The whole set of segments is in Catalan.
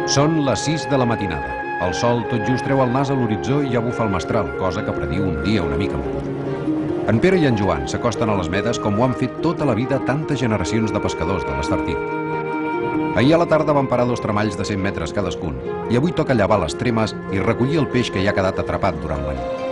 Són les 6 de la matinada. El sol tot just treu el nas a l'horitzó i ja bufa el mestral, cosa que prediu un dia una mica mogut. En Pere i en Joan s'acosten a les medes com ho han fet tota la vida tantes generacions de pescadors de l'Estartit. Ahir a la tarda van parar 2 tremalls de 100 metres cadascun i avui toca llevar les tremes i recollir el peix que hi ha quedat atrapat durant la nit.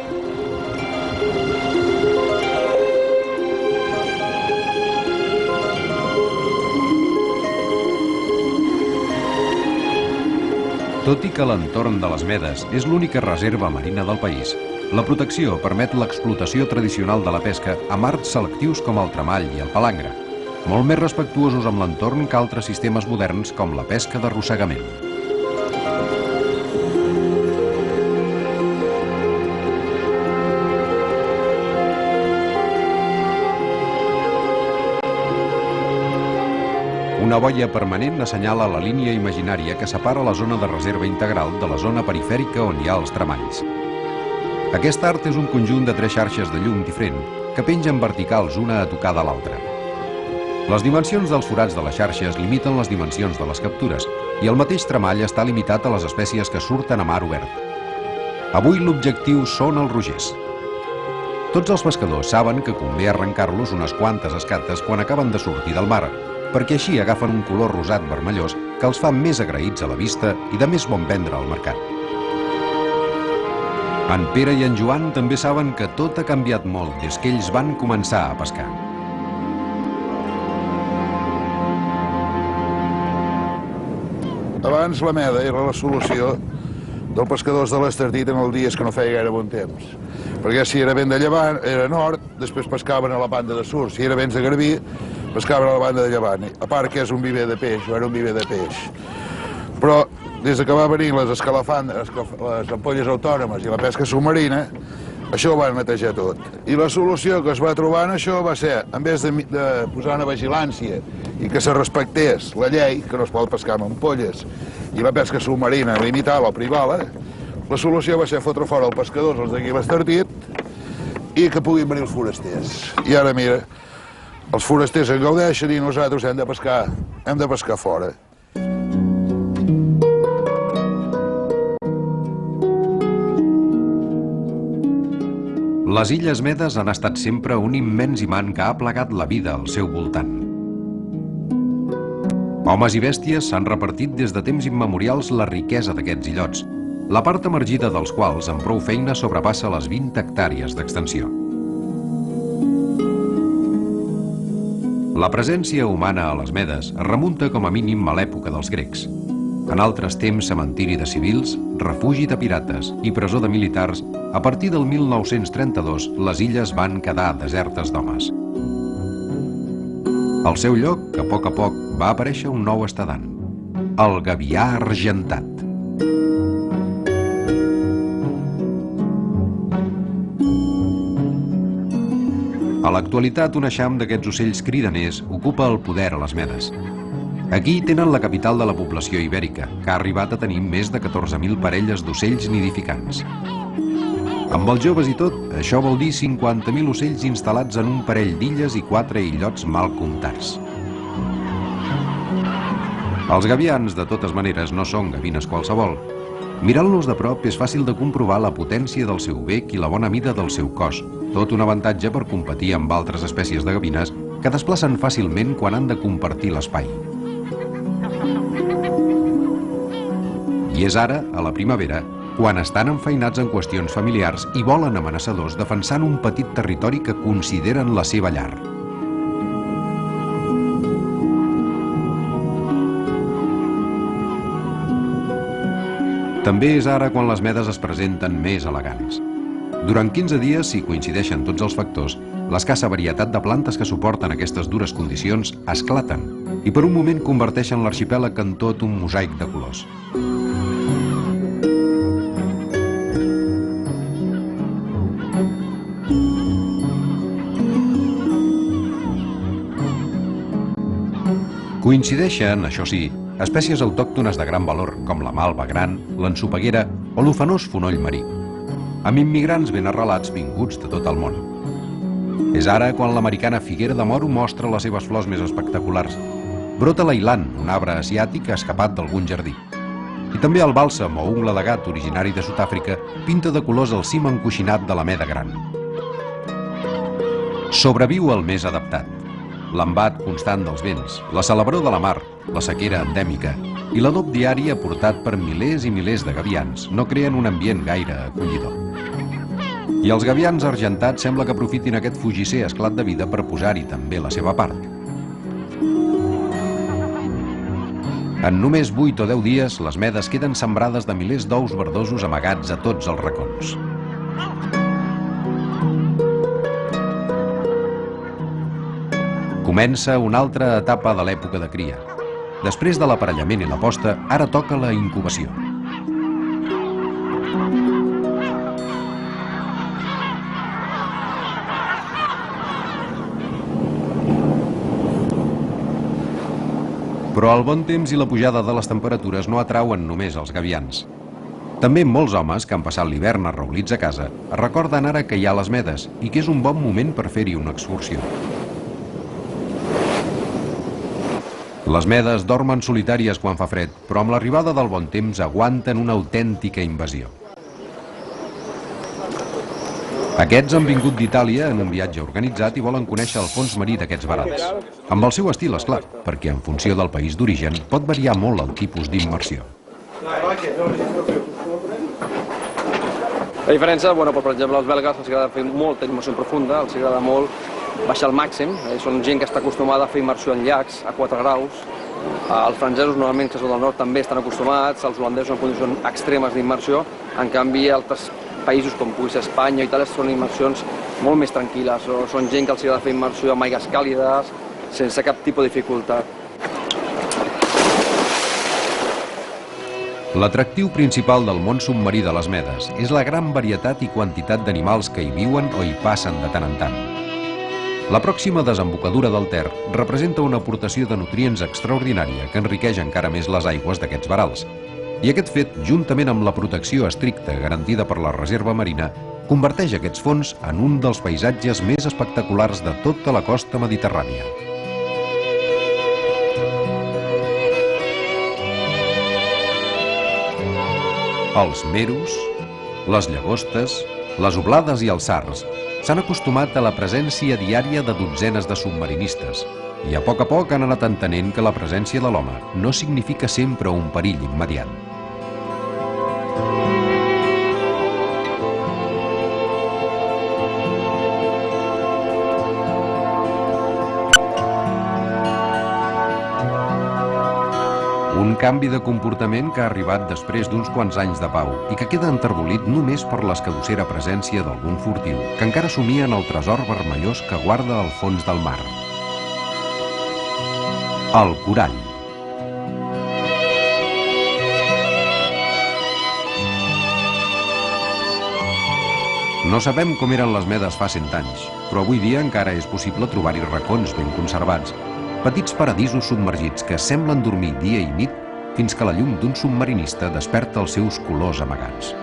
Tot i que l'entorn de les medes és l'única reserva marina del país, la protecció permet l'explotació tradicional de la pesca amb arts selectius com el tremall i el palangre, molt més respectuosos amb l'entorn que altres sistemes moderns com la pesca d'arrossegament. Una boia permanent assenyala la línia imaginària que separa la zona de reserva integral de la zona perifèrica on hi ha els tremalls. Aquest art és un conjunt de 3 xarxes de llum diferent que pengen verticals una a tocar de l'altra. Les dimensions dels forats de les xarxes limiten les dimensions de les captures i el mateix tremall està limitat a les espècies que surten a mar obert. Avui l'objectiu són els rogers. Tots els pescadors saben que convé arrencar-los unes quantes escates quan acaben de sortir del mar, perquè així agafen un color rosat vermellós que els fa més agraïts a la vista i de més bon vendre al mercat. En Pere i en Joan també saben que tot ha canviat molt des que ells van començar a pescar. Abans la meda era la solució dels pescadors de l'Estartit en els dies que no feia gaire bon temps. Perquè si era vent de llevant, era nord, després pescaven a la banda de sud. Si era vents de garbí, pescaven a la banda de llevant. A part que és un viver de peix, o era un viver de peix. Però des que va venir les escalafandres, les ampolles autònomes i la pesca submarina, això ho va netejar tot. I la solució que es va trobar en això va ser, en vez de posar una vigilància i que se respectés la llei, que no es pot pescar amb ampolles, i la pesca submarina limitada o privada, la solució va ser fotre fora els pescadors, els d'aquí l'Estartit, i que puguin venir els forasters. I ara, mira, els forasters en gaudeixen i nosaltres hem de pescar fora. Les Illes Medes han estat sempre un immens imant que ha plegat la vida al seu voltant. Homes i bèsties s'han repartit des de temps immemorials la riquesa d'aquests illots, la part emergida dels quals amb prou feina sobrepassa les 20 hectàrees d'extensió. La presència humana a les Medes es remunta com a mínim a l'època dels grecs. En altres temps, cementiri de civils, refugi de pirates i presó de militars, a partir del 1932 les illes van quedar desertes d'homes. Al seu lloc, a poc, va aparèixer un nou estadant, el gavià argentat. A l'actualitat, un eixam d'aquests ocells cridaners ocupa el poder a les Medes. Aquí tenen la capital de la població ibèrica, que ha arribat a tenir més de 14.000 parelles d'ocells nidificants. Amb els joves i tot, això vol dir 50.000 ocells instal·lats en un parell d'illes i 4 illots mal comptats. Els gavians, de totes maneres, no són gavines qualsevol. Mirant-los de prop és fàcil de comprovar la potència del seu bec i la bona mida del seu cos, tot un avantatge per competir amb altres espècies de gavines que desplacen fàcilment quan han de compartir l'espai. I és ara, a la primavera, quan estan enfeinats en qüestions familiars i volen amenaçadors defensant un petit territori que consideren la seva llar. També és ara quan les Medes es presenten més elegants. Durant 15 dies, si coincideixen tots els factors, l'escassa varietat de plantes que suporten aquestes dures condicions esclaten i per un moment converteixen l'arxipèlag en tot un mosaic de colors. Coincideixen, això sí, espècies autòctones de gran valor, com la malva gran, l'ensopeguera o l'ofenós fonoll marí, amb immigrants ben arrelats vinguts de tot el món. És ara quan l'americana figuera de moro mostra les seves flors més espectaculars. Brota l'ailan, un arbre asiàtic escapat d'algun jardí. I també el bàlsam o ungla de gat originari de Sud-àfrica pinta de colors el cim encoixinat de la meda gran. Sobreviu el més adaptat. L'embat constant dels vents, la celebró de la mar, la sequera endèmica i l'adob diari aportat per milers i milers de gavians no creen un ambient gaire acollidor. I els gavians argentats sembla que aprofitin aquest fugisser esclat de vida per posar-hi també la seva part. En només 8 o 10 dies, les medes queden sembrades de milers d'ous verdosos amagats a tots els racons. Comença una altra etapa de l'època de cria. Després de l'aparellament i la posta, ara toca la incubació. Però el bon temps i la pujada de les temperatures no atrauen només els gavians. També molts homes que han passat l'hivern arraulits a casa es recorden ara que hi ha les medes i que és un bon moment per fer-hi una excursió. Les medes dormen solitàries quan fa fred, però amb l'arribada del bon temps aguanten una autèntica invasió. Aquests han vingut d'Itàlia en un viatge organitzat i volen conèixer el fons marí d'aquests varals. Amb el seu estil, esclar, perquè en funció del país d'origen pot variar molt el tipus d'immersió. La diferència, per exemple, els belgues els agrada fer molta immersió profunda, els agrada molt baixar al màxim, són gent que està acostumada a fer immersió en llacs a 4 graus. Els francesos, normalment, que són del nord, també estan acostumats, els holandesos en condicions extremes d'immersió, en canvi, altres països com pugui ser Espanya o Itàlia són immersions molt més tranquil·les, són gent que els agrada fer immersió amb aigües càlides, sense cap tipus de dificultat. L'atractiu principal del món submarí de les medes és la gran varietat i quantitat d'animals que hi viuen o hi passen de tant en tant. La pròxima desembocadura del Ter representa una aportació de nutrients extraordinària que enriqueix encara més les aigües d'aquests varals. I aquest fet, juntament amb la protecció estricta garantida per la reserva marina, converteix aquests fons en un dels paisatges més espectaculars de tota la costa mediterrània. Els meros, les llagostes, les oblades i els sards s'han acostumat a la presència diària de dotzenes de submarinistes i a poc han anat entenent que la presència de l'home no significa sempre un perill immediat. Un canvi de comportament que ha arribat després d'uns quants anys de pau i que queda enterbolit només per l'escadussera presència d'algun furtiu que encara somia en el tresor vermellós que guarda al fons del mar. El corall. No sabem com eren les medes fa 100 anys, però avui dia encara és possible trobar-hi racons ben conservats, petits paradisos submergits que semblen dormir dia i nit fins que la llum d'un submarinista desperta els seus colors amagats.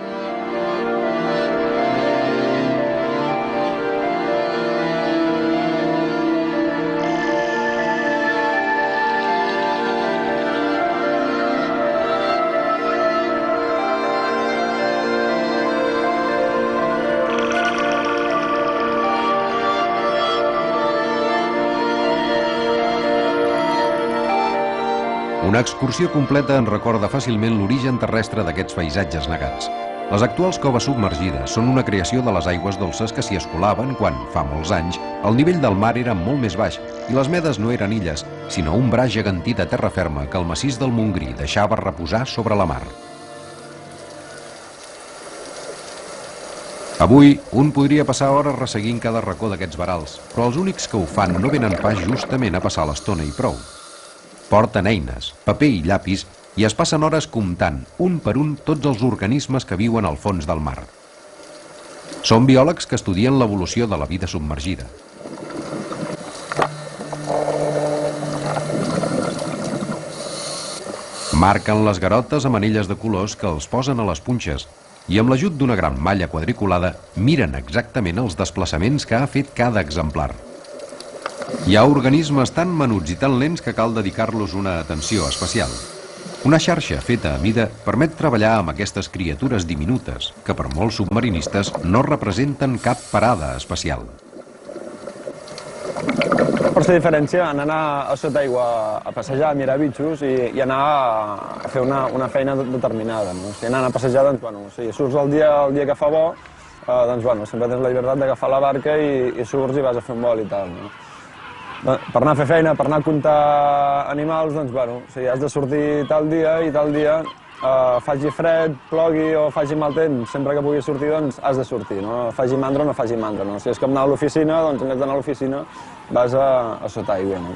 Una excursió completa en recorda fàcilment l'origen terrestre d'aquests paisatges negats. Les actuals coves submergides són una creació de les aigües dolces que s'hi escolaven quan, fa molts anys, el nivell del mar era molt més baix i les medes no eren illes, sinó un braç gegantí de terra ferma que el massís del Montgrí deixava reposar sobre la mar. Avui, un podria passar hores resseguint cada racó d'aquests varals, però els únics que ho fan no venen pas justament a passar l'estona i prou. Porten eines, paper i llapis i es passen hores comptant, un per un, tots els organismes que viuen al fons del mar. Són biòlegs que estudien l'evolució de la vida submergida. Marquen les garotes amb anelles de colors que els posen a les punxes i amb l'ajut d'una gran malla quadriculada miren exactament els desplaçaments que ha fet cada exemplar. Hi ha organismes tan menuts i tan lents que cal dedicar-los una atenció especial. Una xarxa feta a mida permet treballar amb aquestes criatures diminutes que per molts submarinistes no representen cap parada especial. Força diferència en anar a sota aigua a passejar, a mirar bitxos i anar a fer una feina determinada. Si anar a passejar, doncs, si surts el dia que fa bo, doncs, sempre tens la llibertat d'agafar la barca i surts i vas a fer un vol i tal. Per anar a fer feina, per anar a comptar animals, doncs, has de sortir tal dia i tal dia, faci fred, plogui o faci mal temps, sempre que puguis sortir, doncs, has de sortir, no? Faci mandra o no faci mandra, no? Si és com anar a l'oficina, doncs, en lloc d'anar a l'oficina, vas a sota aigua, no?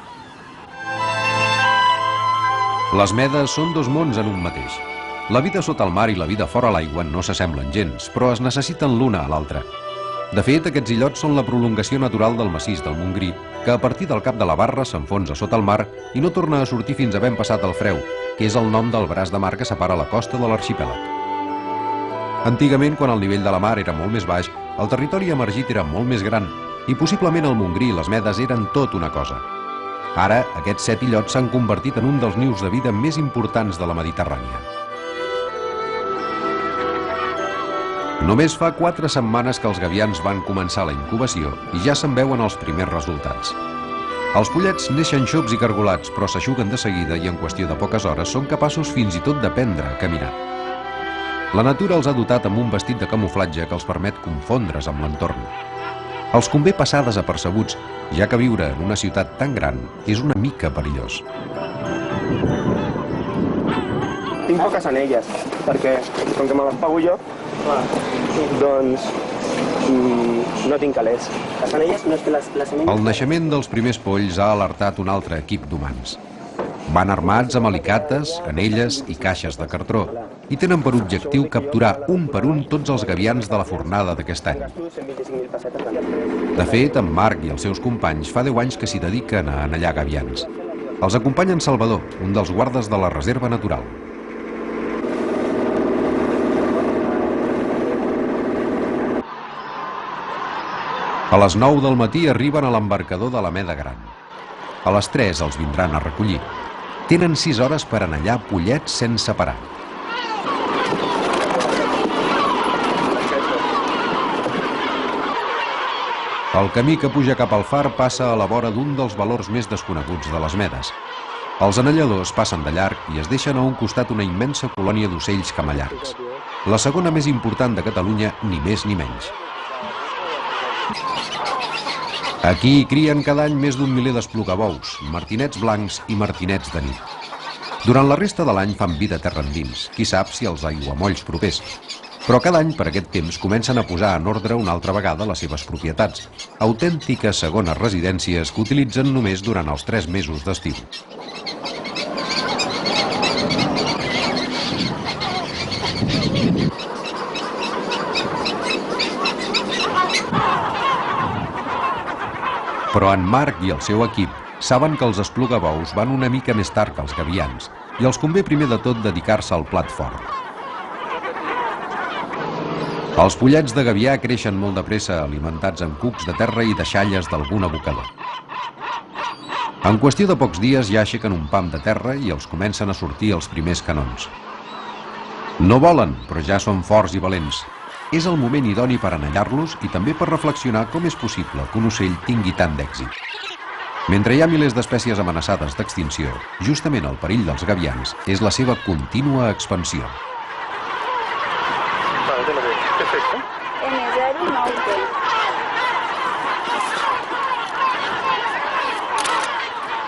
Les medes són dos mons en un mateix. La vida sota el mar i la vida fora l'aigua no s'assemblen gens, però es necessiten l'una a l'altra. De fet, aquests illots són la prolongació natural del massís del Montgrí, que a partir del Cap de la Barra s'enfonsa sota el mar i no torna a sortir fins havent passat el Freu, que és el nom del braç de mar que separa la costa de l'arxipèlag. Antigament, quan el nivell de la mar era molt més baix, el territori emergit era molt més gran i possiblement el Montgrí i les Medes eren tot una cosa. Ara, aquests 7 illots s'han convertit en un dels nius de vida més importants de la Mediterrània. Només fa 4 setmanes que els gavians van començar la incubació i ja se'n veuen els primers resultats. Els pollets neixen xops i cargolats, però s'aixuguen de seguida i en qüestió de poques hores són capaços fins i tot d'aprendre a caminar. La natura els ha dotat amb un vestit de camuflatge que els permet confondre's amb l'entorn. Els convé passar desapercebuts, ja que viure en una ciutat tan gran és una mica perillós. Tinc poques anelles, perquè com que me les pago jo, doncs no tinc calés. Les anelles no és que les anelles... El naixement dels primers polls ha alertat un altre equip d'humans. Van armats amb alicates, anelles i caixes de cartró i tenen per objectiu capturar un per un tots els gavians de la fornada d'aquest any. De fet, en Marc i els seus companys fa 10 anys que s'hi dediquen a anellar gavians. Els acompanya en Salvador, un dels guardes de la reserva natural. A les 9 del matí arriben a l'embarcador de la Meda Gran. A les 3 els vindran a recollir. Tenen 6 hores per anellar pollets sense parar. El camí que puja cap al far passa a la vora d'un dels valors més desconeguts de les Medes. Els anelladors passen de llarg i es deixen a un costat una immensa colònia d'ocells camallargs. La segona més important de Catalunya, ni més ni menys. Aquí hi crien cada any més d'un miler d'esplugabous, martinets blancs i martinets de nit. Durant la resta de l'any fan vida terra endins, qui sap si els aiguamolls propers. Però cada any per aquest temps comencen a posar en ordre una altra vegada les seves propietats, autèntiques segones residències que utilitzen només durant els 3 mesos d'estiu. Però en Marc i el seu equip saben que els esplugabous van una mica més tard que els gavians i els convé primer de tot dedicar-se al plat fort. Els pollets de gavià creixen molt de pressa alimentats amb cucs de terra i deixalles d'algun abocador. En qüestió de pocs dies ja aixequen un pam de terra i els comencen a sortir els primers canons. No volen, però ja són forts i valents. És el moment idoni per anellar-los i també per reflexionar com és possible que un ocell tingui tant d'èxit. Mentre hi ha milers d'espècies amenaçades d'extinció, justament el perill dels gavians és la seva contínua expansió.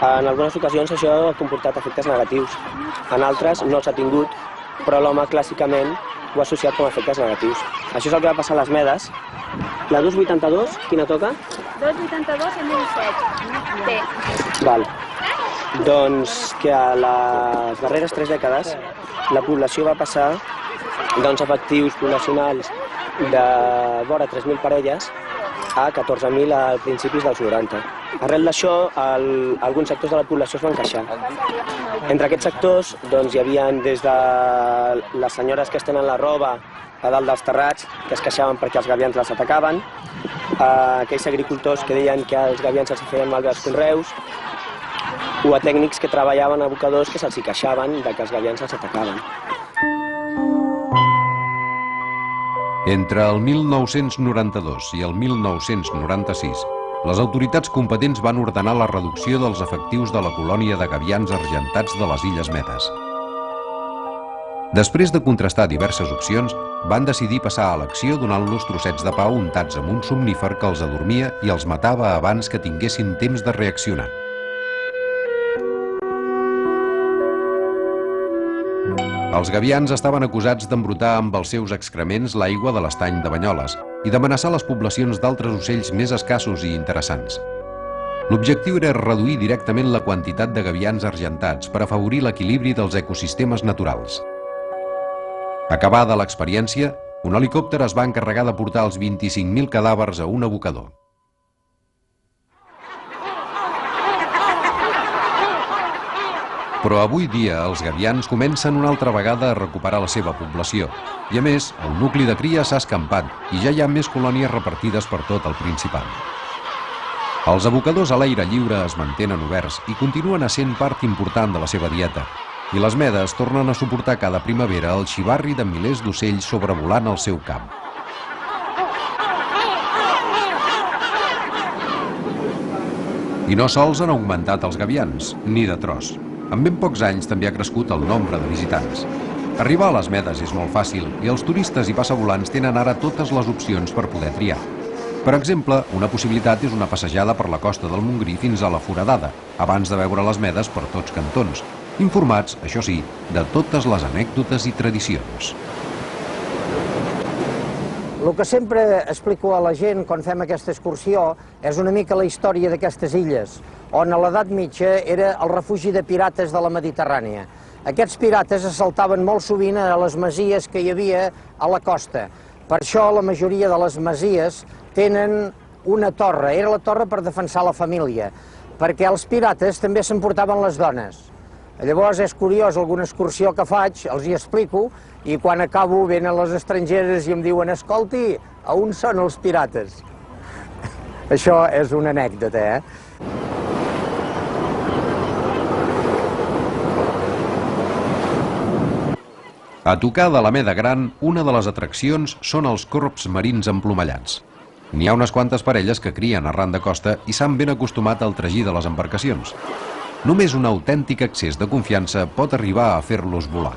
En algunes ocasions això ha comportat efectes negatius. En altres no els ha tingut, però l'home clàssicament ho ha associat com a efectes negatius. Això és el que va passar a les Medes. La 282, quina toca? 282 en un 7. Bé. Val. Doncs que a les darreres 3 dècades la població va passar d'uns efectius poblacionals de vora 3.000 parelles a 14.000 a principis dels 90. Arrel d'això, alguns sectors de la població es van queixar. Entre aquests sectors doncs, hi havia des de les senyores que estenen la roba a dalt dels terrats, que es queixaven perquè els gavians les atacaven, aquells agricultors que deien que els gavians els feien malbé els conreus, o a tècnics que treballaven a abocadors que se'ls queixaven de que els gavians els atacaven. Entre el 1992 i el 1996, les autoritats competents van ordenar la reducció dels efectius de la colònia de gavians argentats de les Illes Medes. Després de contrastar diverses opcions, van decidir passar a l'acció donant-los trossets de pa untats amb un somnífer que els adormia i els matava abans que tinguessin temps de reaccionar. Els gavians estaven acusats d'embrutar amb els seus excrements l'aigua de l'estany de Banyoles i d'amenaçar les poblacions d'altres ocells més escassos i interessants. L'objectiu era reduir directament la quantitat de gavians argentats per afavorir l'equilibri dels ecosistemes naturals. Acabada l'experiència, un helicòpter es va encarregar de portar els 25.000 cadàvers a un abocador. Però avui dia els gavians comencen una altra vegada a recuperar la seva població i, a més, el nucli de cria s'ha escampat i ja hi ha més colònies repartides per tot el Principat. Els abocadors a l'aire lliure es mantenen oberts i continuen essent part important de la seva dieta, i les medes tornen a suportar cada primavera el xivarri de milers d'ocells sobrevolant el seu camp. I no sols han augmentat els gavians, ni de tros. En ben pocs anys també ha crescut el nombre de visitants. Arribar a les medes és molt fàcil i els turistes i passavolants tenen ara totes les opcions per poder triar. Per exemple, una possibilitat és una passejada per la costa del Montgrí fins a la Foradada, abans de veure les medes per tots cantons, informats, això sí, de totes les anècdotes i tradicions. El que sempre explico a la gent quan fem aquesta excursió és una mica la història d'aquestes illes, on a l'edat mitja era el refugi de pirates de la Mediterrània. Aquests pirates assaltaven molt sovint a les masies que hi havia a la costa. Per això la majoria de les masies tenen una torre. Era la torre per defensar la família, perquè els pirates també s'emportaven les dones. Llavors és curiós, alguna excursió que faig, els hi explico, i quan acabo venen les estrangeres i em diuen «Escolti, a on són els pirates?» Això és una anècdota, eh? A tocar de la Meda Gran, una de les atraccions són els corbs marins emplomallats. N'hi ha unes quantes parelles que crien arran de costa i s'han ben acostumat al tragí de les embarcacions. Només un autèntic excés de confiança pot arribar a fer-los volar.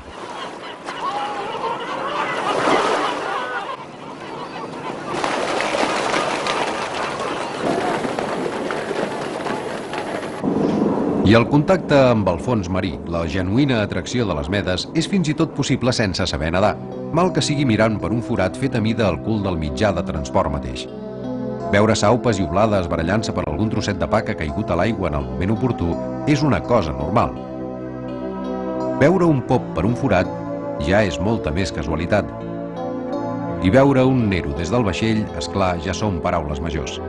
I el contacte amb el fons marí, la genuïna atracció de les medes, és fins i tot possible sense saber nedar, mal que sigui mirant per un forat fet a mida al cul del mitjà de transport mateix. Veure saupes i oblades barallant-se per algun trosset de pa que ha caigut a l'aigua en el moment oportú és una cosa normal. Veure un pop per un forat ja és molta més casualitat. I veure un Nero des del vaixell, esclar, ja són paraules majors.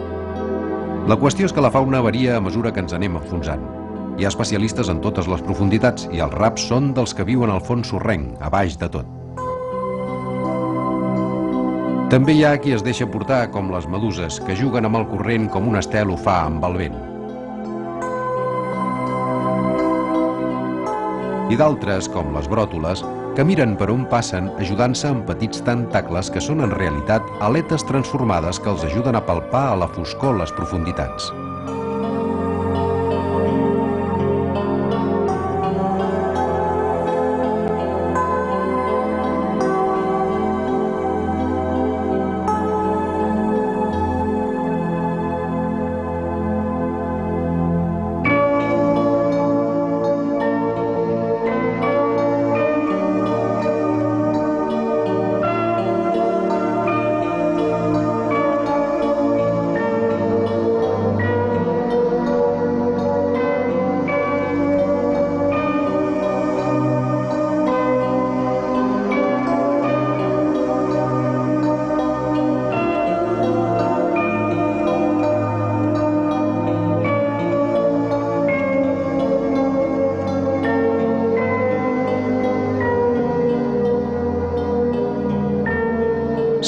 La qüestió és que la fauna varia a mesura que ens anem enfonsant. Hi ha especialistes en totes les profunditats i els raps són dels que viuen al fons sorrenc, a baix de tot. També hi ha qui es deixa portar com les meduses, que juguen amb el corrent com un estel ho fa amb el vent. I d'altres, com les bròtoles, que miren per on passen ajudant-se amb petits tentacles que són en realitat aletes transformades que els ajuden a palpar a la foscor les profunditats.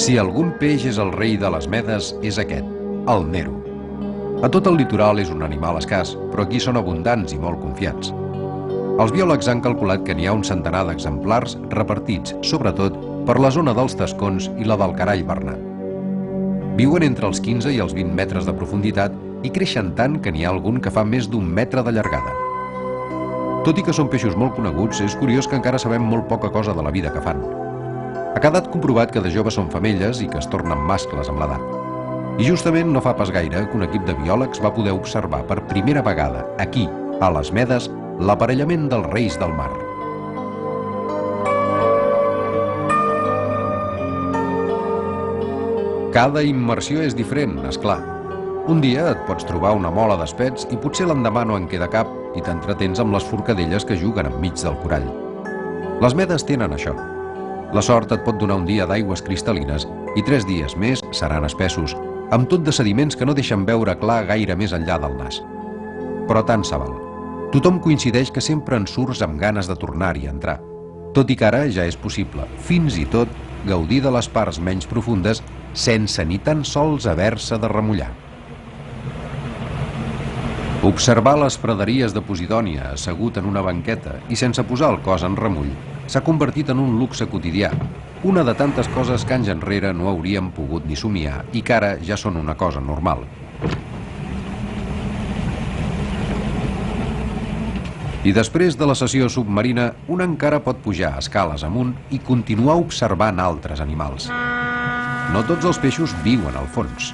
Si algun peix és el rei de les medes, és aquest, el Nero. A tot el litoral és un animal escàs, però aquí són abundants i molt confiats. Els biòlegs han calculat que n'hi ha un centenar d'exemplars repartits, sobretot, per la zona dels Tascons i la del Carall Bernat. Viuen entre els 15 i els 20 metres de profunditat i creixen tant que n'hi ha algun que fa més d'1 metre de llargada. Tot i que són peixos molt coneguts, és curiós que encara sabem molt poca cosa de la vida que fan. Ha quedat comprovat que de joves són femelles i que es tornen mascles amb l'edat. I justament no fa pas gaire que un equip de biòlegs va poder observar per primera vegada, aquí, a les Medes, l'aparellament dels reis del mar. Cada immersió és diferent, és clar. Un dia et pots trobar una mola d'espets i potser l'endemà no en queda cap i t'entretens amb les forcadelles que juguen enmig del corall. Les Medes tenen això. La sort et pot donar un dia d'aigües cristal·lines i 3 dies més seran espessos, amb tot de sediments que no deixen veure clar gaire més enllà del nas. Però tant se val. Tothom coincideix que sempre en surts amb ganes de tornar-hi a entrar. Tot i que ara ja és possible, fins i tot, gaudir de les parts menys profundes sense ni tan sols haver-se de remullar. Observar les praderies de Posidònia assegut en una banqueta i sense posar el cos en remull s'ha convertit en un luxe quotidià, una de tantes coses que anys enrere no hauríem pogut ni somiar i que ara ja són una cosa normal. I després de la sessió submarina, un encara pot pujar escales amunt i continuar observant altres animals. No tots els peixos viuen al fons.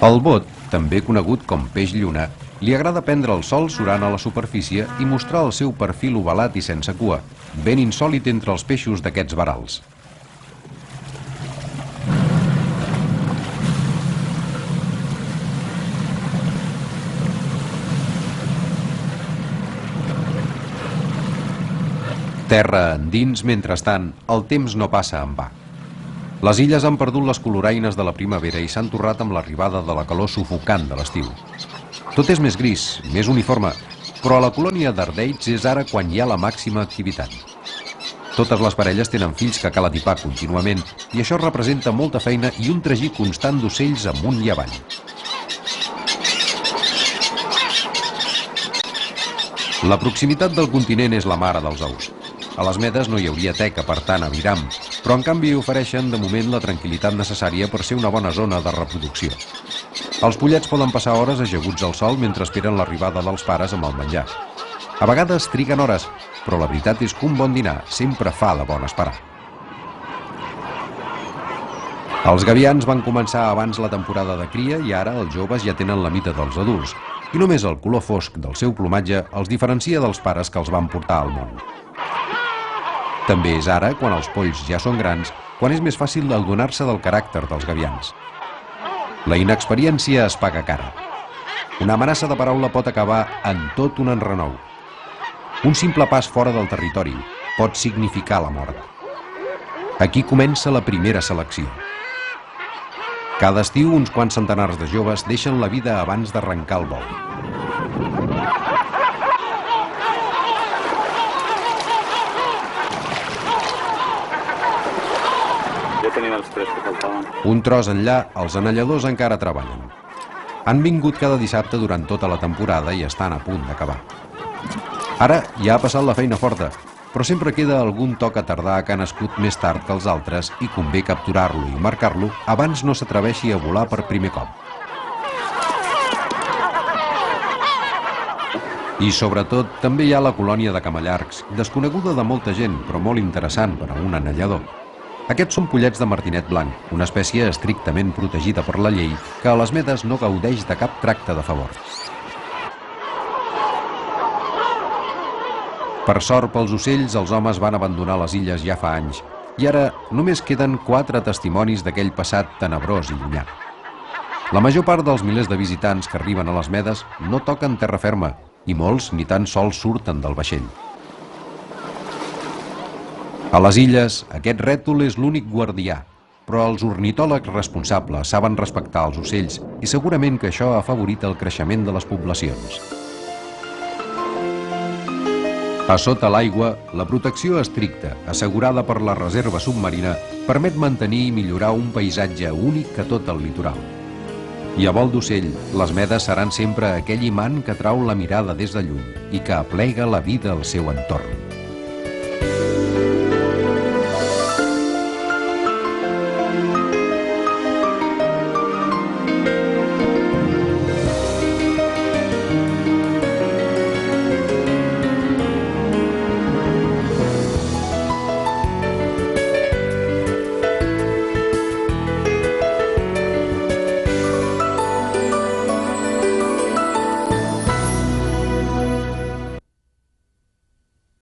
El bot, també conegut com peix lluna, li agrada prendre el sol surant a la superfície i mostrar el seu perfil ovalat i sense cua, ben insòlit entre els peixos d'aquests verals. Terra endins, mentrestant, el temps no passa en va. Les illes han perdut les coloraines de la primavera i s'han torrat amb l'arribada de la calor sufocant de l'estiu. Tot és més gris, més uniforme, però a la colònia d'Ardeitz és ara quan hi ha la màxima activitat. Totes les parelles tenen fills que cal atipar contínuament i això representa molta feina i un tragí constant d'ocells amunt i avall. La proximitat del continent és la mare dels ous. A les Medes no hi hauria teca, per tant, a Viram, però en canvi ofereixen de moment la tranquil·litat necessària per ser una bona zona de reproducció. Els pollets poden passar hores ajaguts al sol mentre esperen l'arribada dels pares amb el menjar. A vegades triguen hores, però la veritat és que un bon dinar sempre fa de bon esperar. Els gavians van començar abans la temporada de cria i ara els joves ja tenen la mida dels adults, i només el color fosc del seu plomatge els diferencia dels pares que els van portar al món. També és ara, quan els polls ja són grans, quan és més fàcil adonar-se del caràcter dels gavians. La inexperiència es paga cara. Una amenaça de paraula pot acabar en tot un enrenou. Un simple pas fora del territori pot significar la mort. Aquí comença la primera selecció. Cada estiu, uns quants centenars de joves deixen la vida abans d'arrencar el vol. Un tros enllà, els anelladors encara treballen. Han vingut cada dissabte durant tota la temporada i estan a punt d'acabar. Ara ja ha passat la feina forta, però sempre queda algun toc a tardar que ha nascut més tard que els altres i convé capturar-lo i marcar-lo abans no s'atreveixi a volar per primer cop. I sobretot també hi ha la colònia de camallargs, desconeguda de molta gent però molt interessant per a un anellador. Aquests són pollets de martinet blanc, una espècie estrictament protegida per la llei que a les Medes no gaudeix de cap tracte de favor. Per sort pels ocells, els homes van abandonar les illes ja fa anys i ara només queden 4 testimonis d'aquell passat tenebrós i llunyà. La major part dels milers de visitants que arriben a les Medes no toquen terra ferma i molts ni tan sols surten del vaixell. A les illes, aquest rètol és l'únic guardià, però els ornitòlegs responsables saben respectar els ocells i segurament que això ha afavorit el creixement de les poblacions. A sota l'aigua, la protecció estricta, assegurada per la reserva submarina, permet mantenir i millorar un paisatge únic a tot el litoral. I a vol d'ocell, les medes seran sempre aquell imant que trau la mirada des de lluny i que aplega la vida al seu entorn.